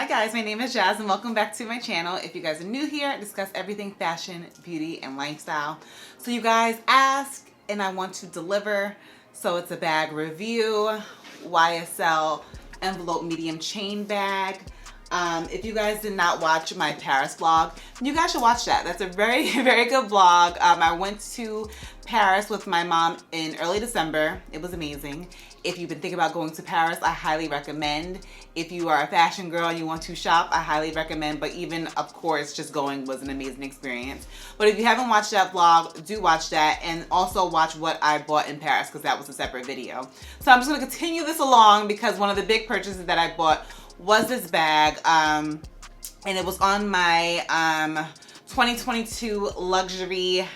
Hi guys, my name is Jazz and welcome back to my channel. If you guys are new here, I discuss everything fashion, beauty, and lifestyle. So you guys ask and I want to deliver. So it's a bag review, YSL Envelope Medium Chain Bag. If you guys did not watch my Paris vlog, you guys should watch that. That's a very, very good vlog. I went to Paris with my mom in early December. It was amazing. If you've been thinking about going to Paris, I highly recommend. If you are a fashion girl and you want to shop, I highly recommend. But even, of course, just going was an amazing experience. But if you haven't watched that vlog, do watch that. And also watch what I bought in Paris because that was a separate video. So I'm just going to continue this along because one of the big purchases that I bought was this bag. And it was on my 2022 luxury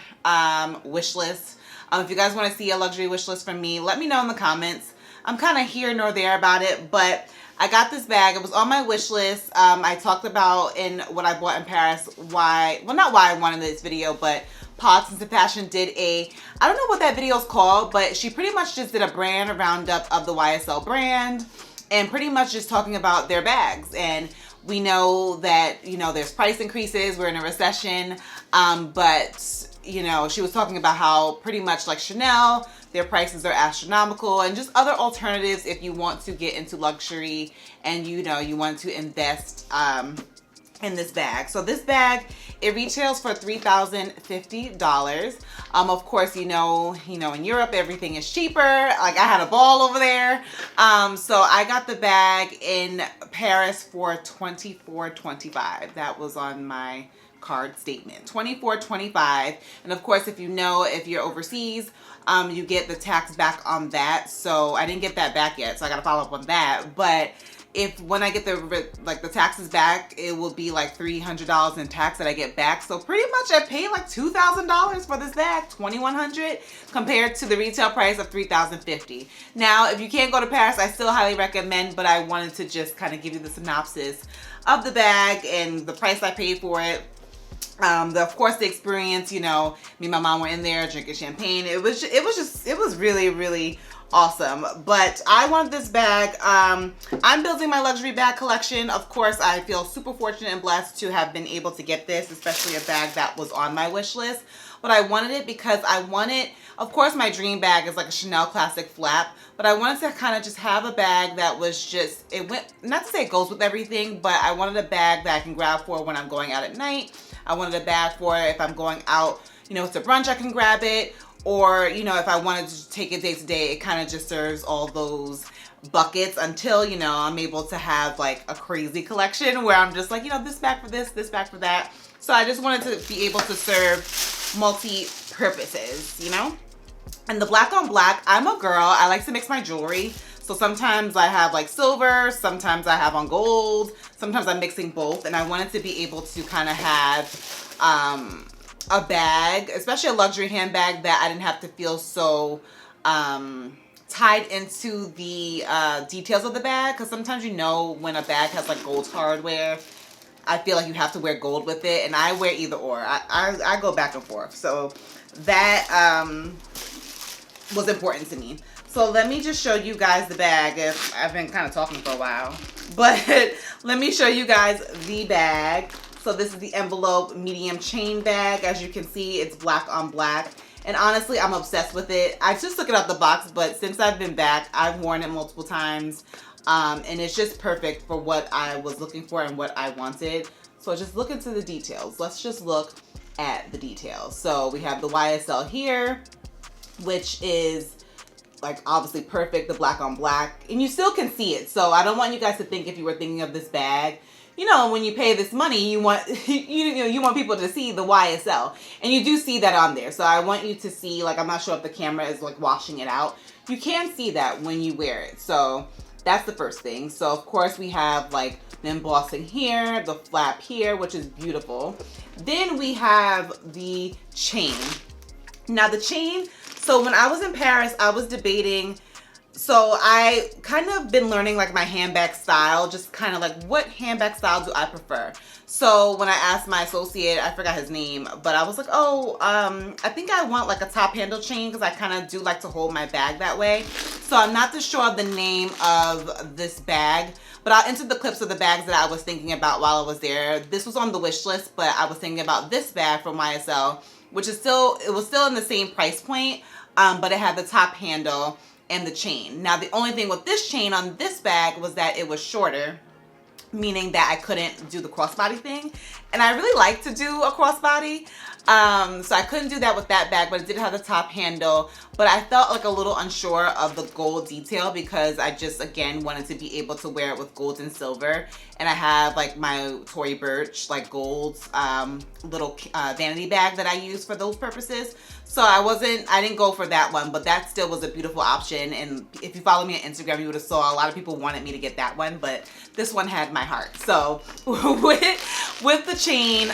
wish list. If you guys want to see a luxury wish list from me, let me know in the comments. I'm kind of here nor there about it, but I got this bag. It was on my wish list. I talked about in what I bought in Paris not why I wanted this video, but Politics and Fashion did I don't know what that video is called, but she pretty much just did a brand roundup of the YSL brand and pretty much just talking about their bags. And we know that, you know, there's price increases, we're in a recession, but you know, she was talking about how pretty much like Chanel, their prices are astronomical, and just other alternatives if you want to get into luxury and you know you want to invest in this bag. So this bag, it retails for $3,050. Of course, you know in Europe everything is cheaper. Like I had a ball over there. So I got the bag in Paris for $24.25. That was on my card statement, $24.25. And of course, if you're overseas, you get the tax back on that. So I didn't get that back yet, so I gotta follow up on that. But when I get the taxes back, it will be like $300 in tax that I get back. So pretty much I paid like $2,000 for this bag, $2,100 compared to the retail price of $3,050. Now, if you can't go to Paris, I still highly recommend, but I wanted to just kind of give you the synopsis of the bag and the price I paid for it. Of course, the experience, you know, me and my mom were in there drinking champagne. It was really, really awesome. But I wanted this bag. I'm building my luxury bag collection. Of course, I feel super fortunate and blessed to have been able to get this, especially a bag that was on my wish list. But I wanted it because of course, my dream bag is like a Chanel classic flap, but I wanted to kind of just have a bag that was just, not to say it goes with everything, but I wanted a bag that I can grab for when I'm going out at night. I wanted a bag for if I'm going out, you know, to brunch, I can grab it. Or, you know, if I wanted to take it day to day, it kind of just serves all those buckets until, you know, I'm able to have like a crazy collection where I'm just like, you know, this bag for this bag for that. So I just wanted to be able to serve multi-purposes, you know? And the black on black, I'm a girl. I like to mix my jewelry. So sometimes I have like silver, sometimes I have on gold, sometimes I'm mixing both. And I wanted to be able to kind of have a bag, especially a luxury handbag, that I didn't have to feel so tied into the details of the bag. Because sometimes, you know, when a bag has like gold hardware, I feel like you have to wear gold with it. And I wear either or. I go back and forth. So that was important to me. So let me just show you guys the bag. If I've been kind of talking for a while, but let me show you guys the bag. So this is the envelope medium chain bag. As you can see, it's black on black. And honestly, I'm obsessed with it. I just took it out the box, but since I've been back, I've worn it multiple times. And it's just perfect for what I was looking for and what I wanted. So just look into the details. Let's just look at the details. So we have the YSL here, which is like obviously perfect, the black on black, and you still can see it. So I don't want you guys to think, if you were thinking of this bag, you know, when you pay this money, you want you want people to see the YSL, and you do see that on there. So I want you to see, like, I'm not sure if the camera is like washing it out. You can see that when you wear it. So that's the first thing. So of course we have like the embossing here, the flap here, which is beautiful. Then we have the chain. Now the chain, so when I was in Paris, I was debating, so I kind of been learning like my handbag style, just kind of like what handbag style do I prefer. So when I asked my associate, I forgot his name, but I was like, oh, I think I want like a top handle chain because I kind of do like to hold my bag that way. So I'm not too sure of the name of this bag, but I'll insert the clips of the bags that I was thinking about while I was there. This was on the wish list, but I was thinking about this bag from YSL, which is it was still in the same price point, but it had the top handle and the chain. Now, the only thing with this chain on this bag was that it was shorter, meaning that I couldn't do the crossbody thing. And I really like to do a crossbody. So I couldn't do that with that bag, but it did have the top handle. But I felt like a little unsure of the gold detail because I just, again, wanted to be able to wear it with gold and silver. And I have like my Tory Burch, like gold little vanity bag that I use for those purposes. So I didn't go for that one, but that still was a beautiful option. And if you follow me on Instagram, you would have saw a lot of people wanted me to get that one, but this one had my heart. So with the chain,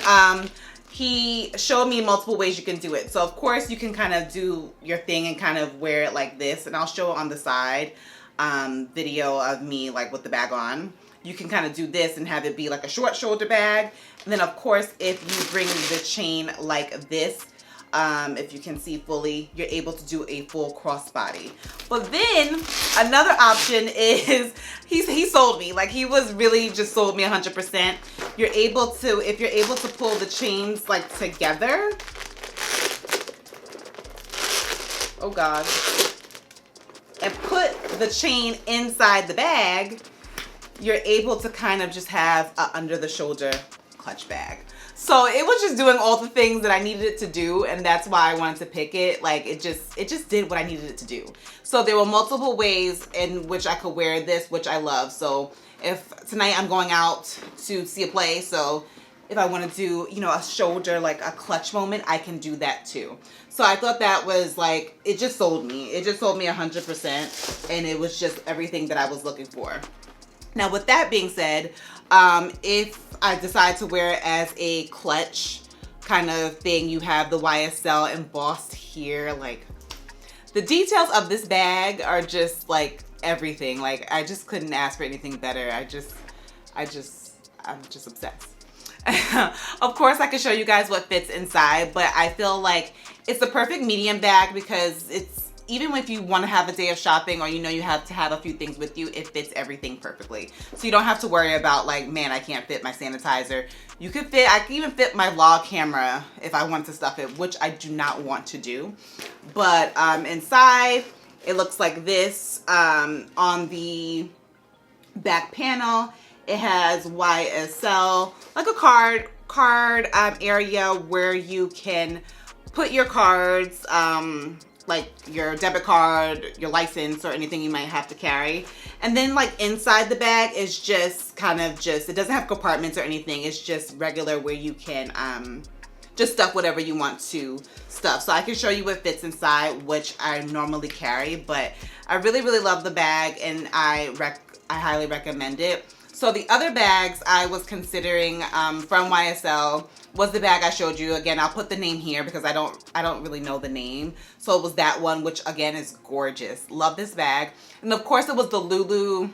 he showed me multiple ways you can do it. So of course you can kind of do your thing and kind of wear it like this. And I'll show it on the side video of me like with the bag on. You can kind of do this and have it be like a short shoulder bag. And then of course, if you bring the chain like this, if you can see fully, you're able to do a full crossbody. But then another option is, he sold me. Like, he was really just sold me 100%. You're able to, if you're able to pull the chains like together. Oh God. And put the chain inside the bag, you're able to kind of just have a under the shoulder clutch bag. So it was just doing all the things that I needed it to do, and that's why I wanted to pick it. Like, it just did what I needed it to do. So there were multiple ways in which I could wear this, which I love. So if tonight I'm going out to see a play, so if I want to do, you know, a shoulder, like a clutch moment, I can do that too. So I thought that was like, it just sold me. It just sold me 100%, and it was just everything that I was looking for. Now, with that being said, if I decide to wear it as a clutch kind of thing, you have the YSL embossed here. Like, the details of this bag are just like everything. Like, I just couldn't ask for anything better. I'm just obsessed. Of course, I can show you guys what fits inside, but I feel like it's the perfect medium bag because it's, even if you want to have a day of shopping or you know you have to have a few things with you, it fits everything perfectly. So you don't have to worry about like, man, I can't fit my sanitizer. You could fit, I can even fit my vlog camera if I want to stuff it, which I do not want to do. But inside, it looks like this. On the back panel, it has YSL, like a card area where you can put your cards, like your debit card, your license, or anything you might have to carry. And then like inside the bag is just kind of just, it doesn't have compartments or anything. It's just regular where you can just stuff whatever you want to stuff. So I can show you what fits inside, which I normally carry, but I really, really love the bag, and I highly recommend it. So the other bags I was considering from YSL was the bag I showed you. Again, I'll put the name here because I don't really know the name. So it was that one, which again is gorgeous. Love this bag. And of course it was the Lou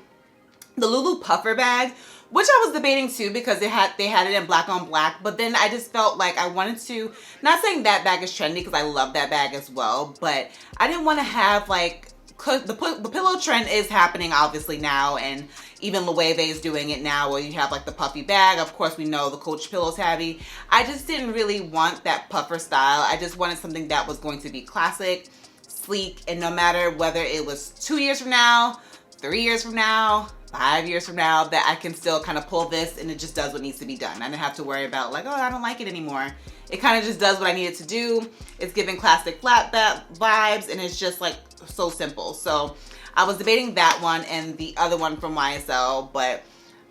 Lou puffer bag, which I was debating too because they had it in black on black. But then I just felt like I wanted to, not saying that bag is trendy because I love that bag as well, but I didn't want to have like, the pillow trend is happening obviously now, and even Loewe is doing it now where you have like the puffy bag. Of course we know the Coach pillow's heavy. I just didn't really want that puffer style. I just wanted something that was going to be classic, sleek, and no matter whether it was 2 years from now, 3 years from now, 5 years from now, that I can still kind of pull this and it just does what needs to be done. I didn't have to worry about like, oh, I don't like it anymore. It kind of just does what I need it to do. It's giving classic flat vibes, and it's just like so simple. So I was debating that one and the other one from YSL, but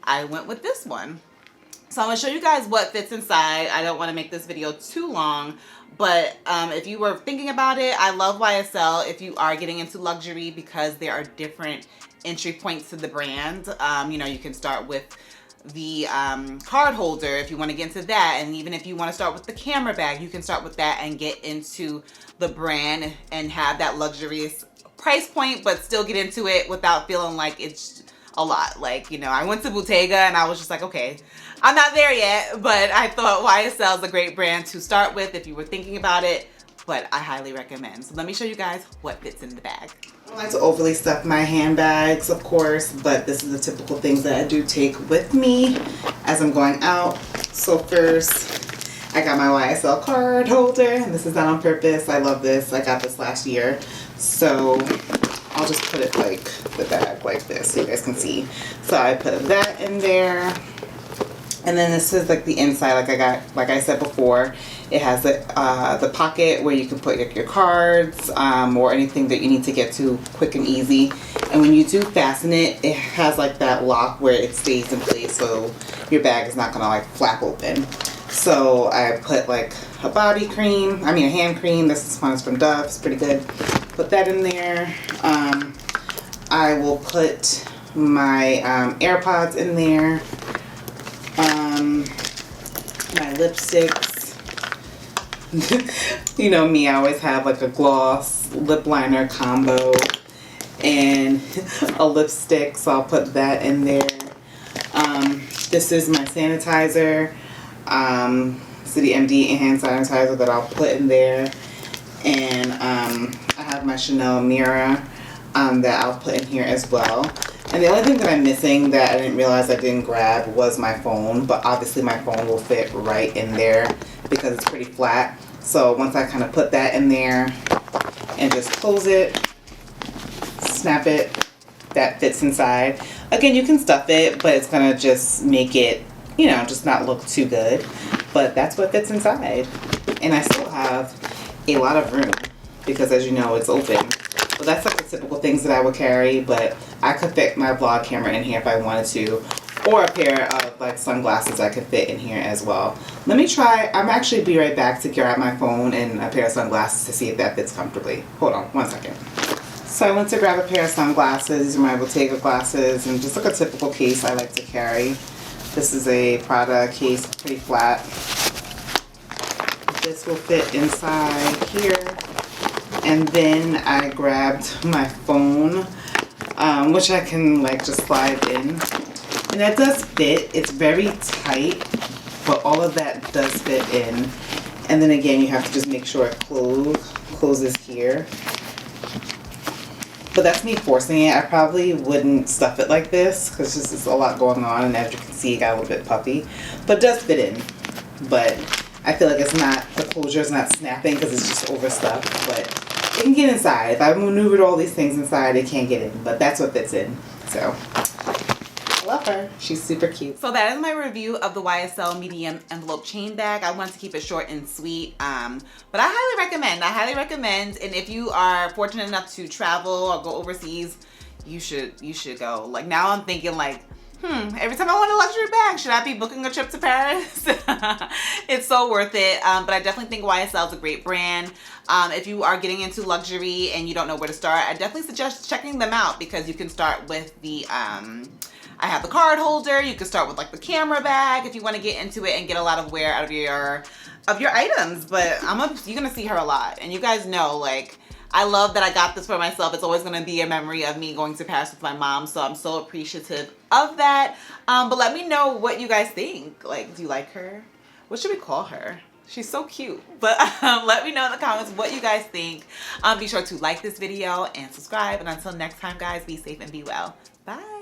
I went with this one. So I'm gonna show you guys what fits inside. I don't wanna make this video too long, but if you were thinking about it, I love YSL if you are getting into luxury because there are different entry points to the brand. You know, you can start with the card holder if you want to get into that, and even if you want to start with the camera bag, you can start with that and get into the brand and have that luxurious price point, but still get into it without feeling like it's a lot. Like, you know, I went to Bottega and I was just like, okay, I'm not there yet, but I thought YSL is a great brand to start with if you were thinking about it. but I highly recommend. So let me show you guys what fits in the bag. I don't like to overly stuff my handbags, of course, but this is the typical things that I do take with me as I'm going out. So first, I got my YSL card holder, and this is done on purpose. I love this. I got this last year. So I'll just put it like the bag like this so you guys can see. So I put that in there. And then this is like the inside, like I said before, it has the pocket where you can put your cards or anything that you need to get to quick and easy. And when you do fasten it, it has like that lock where it stays in place, so your bag is not gonna like flap open. So I put like a body cream, a hand cream. This one is from Dove, it's pretty good. Put that in there. I will put my AirPods in there. My lipsticks. You know me, I always have like a gloss lip liner combo and a lipstick, so I'll put that in there. This is my sanitizer, City MD hand sanitizer that I'll put in there, and I have my Chanel mirror that I'll put in here as well. And the only thing that I'm missing that I didn't realize I didn't grab was my phone, but obviously my phone will fit right in there because it's pretty flat. So once I kind of put that in there and just close it, snap it, that fits inside. Again, you can stuff it, but it's gonna just make it, you know, just not look too good. But that's what fits inside. And I still have a lot of room because, as you know, it's open. So that's like the typical things that I would carry, but I could fit my vlog camera in here if I wanted to, or a pair of like sunglasses I could fit in here as well. Let me try, I'm actually be right back to grab my phone and a pair of sunglasses to see if that fits comfortably. Hold on one second. So I went to grab a pair of sunglasses. These are my Bottega glasses, and just like a typical case I like to carry. This is a Prada case, pretty flat. This will fit inside here. And then I grabbed my phone, which I can like just slide in. And that does fit. It's very tight, but all of that does fit in. And then again, you have to just make sure it closes here. But that's me forcing it. I probably wouldn't stuff it like this because this is a lot going on, and as you can see, it got a little bit puffy. But it does fit in. But I feel like it's not, the closure is not snapping because it's just overstuffed. But it can get inside. If I maneuvered all these things inside, it can't get in. But that's what fits in. So I love her. She's super cute. So that is my review of the YSL Medium Envelope Chain Bag. I wanted to keep it short and sweet. But I highly recommend. I highly recommend. And if you are fortunate enough to travel or go overseas, you should go. Like now I'm thinking like, every time I want a luxury bag, should I be booking a trip to Paris? It's so worth it. But I definitely think YSL is a great brand. If you are getting into luxury and you don't know where to start, I definitely suggest checking them out because you can start with the, I have the card holder. You can start with like the camera bag if you want to get into it and get a lot of wear out of your items. But you're gonna see her a lot, and you guys know, like, I love that I got this for myself. It's always gonna be a memory of me going to Paris with my mom, so I'm so appreciative of that. But let me know what you guys think. Like, do you like her? What should we call her? She's so cute. But let me know in the comments what you guys think. Be sure to like this video and subscribe. And until next time, guys, be safe and be well. Bye.